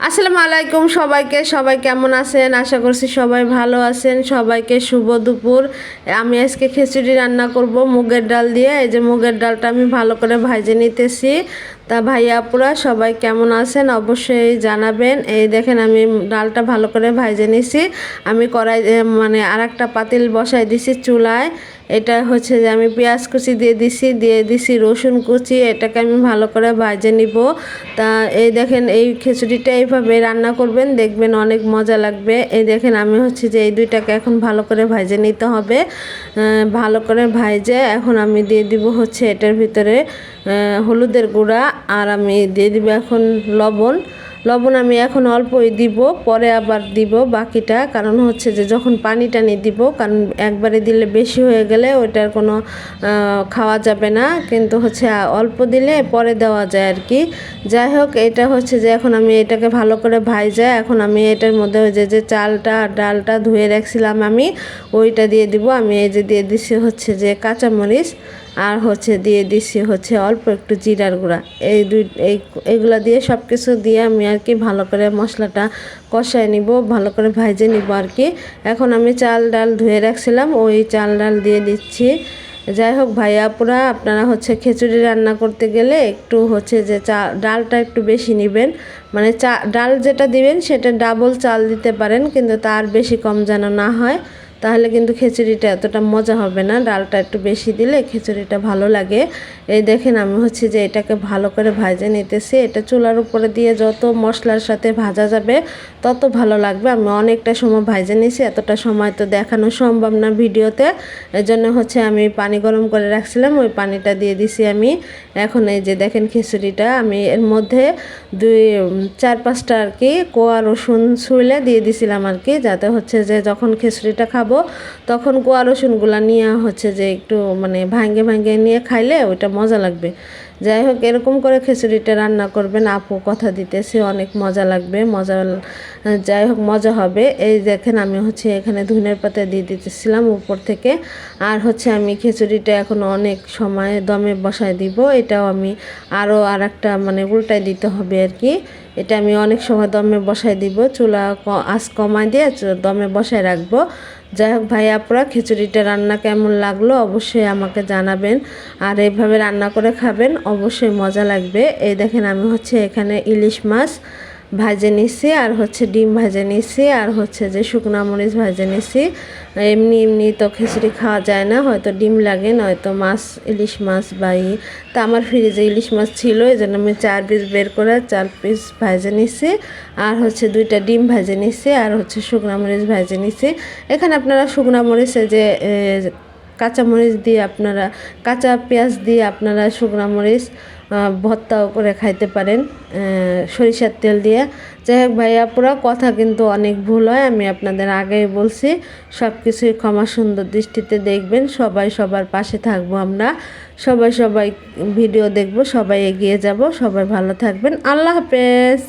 আসসালামু আলাইকুম সবাইকে। সবাই কেমন আছেন? আশা করছি সবাই ভালো আছেন। সবাইকে শুভ দুপুর। আমি আজকে খিচুড়ি রান্না করব মুগের ডাল দিয়ে। এই যে মুগের ডালটা আমি ভালো করে ভেজে নিতেছি। তা ভাইয়া আপুরা সবাই কেমন আছেন অবশ্যই জানাবেন। এই দেখেন আমি ডালটা ভালো করে ভেজে নিছি। আমি কড়াই মানে আরেকটা পাতিল বসাই দিছি চুলায়। এটা হচ্ছে যে আমি পেঁয়াজ কুচি দিয়ে দিছি রসুন কুচি। এটাকে আমি ভালো করে ভেজে নিব। তা এই দেখেন এই খিচুড়িটা এইভাবে রান্না করবেন, দেখবেন অনেক মজা লাগবে। এই দেখেন আমি হচ্ছে যে এই দুইটাকে এখন ভালো করে ভেজে নিতে হবে। ভালো করে ভেজে এখন আমি দিয়ে দিব হচ্ছে এটার ভিতরে হলুদের গুঁড়া, আর আমি দিয়ে দিব এখন লবণ। আমি এখন অল্পই দিব, পরে আবার দিব বাকিটা, কারণ হচ্ছে যে যখন পানি টানি দিব, কারণ একবারে দিলে বেশি হয়ে গেলে ওইটার কোনো খাওয়া যাবে না, কিন্তু হচ্ছে অল্প দিলে পরে দেওয়া যায় আর কি। যাই হোক, এটা হচ্ছে যে এখন আমি এটাকে ভালো করে ভাজা, এখন আমি এটার মধ্যে ওই যে চালটা ডালটা ধুয়ে রাখছিলাম আমি ওইটা দিয়ে দিব। আমি এই যে দিয়ে দিছি হচ্ছে যে কাঁচামরিচ, আর হচ্ছে দিয়ে দিছি হচ্ছে অল্প একটু জিরার গুঁড়া। এইগুলা দিয়ে সব কিছু দিয়ে আমি আর কি ভালো করে মশলাটা কষায় নিব, ভালো করে ভেজে নিব আর কি। এখন আমি চাল ডাল ধুয়ে রাখছিলাম ওই চাল ডাল দিয়ে দিচ্ছি। যাই হোক ভাইয়া আপুরা, আপনারা হচ্ছে খিচুড়ি রান্না করতে গেলে একটু হচ্ছে যে ডালটা একটু বেশি নেবেন, মানে ডাল যেটা দিবেন সেটা ডাবল চাল দিতে পারেন, কিন্তু তার বেশি কম যেন না হয়, তাহলে কিন্তু খিচুড়িটা এতটা মজা হবে না। ডালটা একটু বেশি দিলে খিচুড়িটা ভালো লাগে। এই দেখেন আমি হচ্ছে যে এটাকে ভালো করে ভেজে নিতেছি। এটা চুলার উপরে দিয়ে যত মশলার সাথে ভাজা যাবে তত ভালো লাগবে। আমি অনেকটা সময় ভেজে নিয়েছি, এতটা সময় তো দেখানো সম্ভব না ভিডিওতে। এজন্য হচ্ছে আমি পানি গরম করে রাখছিলাম, ওই পানিটা দিয়ে দিছি আমি। এখন এই যে দেখেন খিচুড়িটা আমি এর মধ্যে 4-5টা আর কি কোয়া রসুন ছুলে দিয়ে দিছিলাম আর কি, যাতে হচ্ছে যে যখন খিচুড়িটা খাবো তখন কোয়া রসুনগুলো নিয়ে হচ্ছে যে একটু মানে ভাঙ্গে নিয়ে খাইলে ওইটা মজা লাগবে। যাই হোক, এরকম করে খিচুড়িটা রান্না করবেন, আপু কথা দিতেছে অনেক মজা লাগবে, যাই হোক মজা হবে। এই দেখেন আমি হচ্ছে এখানে ধনের পাতা দিয়ে দিতেছিলাম উপর থেকে। আর হচ্ছে আমি খিচুড়িটা এখন অনেক সময় দমে বসায় দিব। এটাও আমি আরও আর একটা মানে উল্টায় দিতে হবে আর কি। এটা আমি অনেক সময় দমে বসায় দিব, চুলা আঁচ কমায় দিয়ে দমে বসায় রাখবো। যাই হোক ভাই আপুরা, খিচুড়িটা রান্না কেমন লাগলো অবশ্যই আমাকে জানাবেন, আর এইভাবে রান্না করে খাবেন, অবশ্যই মজা লাগবে। এই দেখেন আমি হচ্ছে এখানে ইলিশ মাছ ভাজে নিছি, আর হচ্ছে ডিম ভাজে নিছি, আর হচ্ছে যে শুকনা মরিচ ভাজে নিছি। এমনি তো খিচুড়ি খাওয়া যায় না, হয়তো ডিম লাগে, নয়তো মাছ, ইলিশ মাছ তা আমার ফ্রিজে ইলিশ মাছ ছিল, এই জন্য আমি 4 পিস বের করে 4 পিস ভাজে নিছি, আর হচ্ছে 2টা ডিম ভাজে নিছি, আর হচ্ছে শুকনা মরিচ ভাজে নিছি। এখানে আপনারা শুকনা মরিচে যে কাঁচা মরিচ দিয়ে আপনারা, কাঁচা পেঁয়াজ দিয়ে আপনারা শুকনা মরিচ ভর্তাও করে খাইতে পারেন সরিষার তেল দিয়ে। যাই হোক ভাইয়া পুরা কথা কিন্তু অনেক ভুল হয়, আমি আপনাদের আগেই বলছি। সব কিছুই ক্ষমা সুন্দর দৃষ্টিতে দেখবেন, সবাই সবার পাশে থাকবো আমরা, সবাই ভিডিও দেখব, সবাই এগিয়ে যাব, সবাই ভালো থাকবেন। আল্লাহ হাফেজ।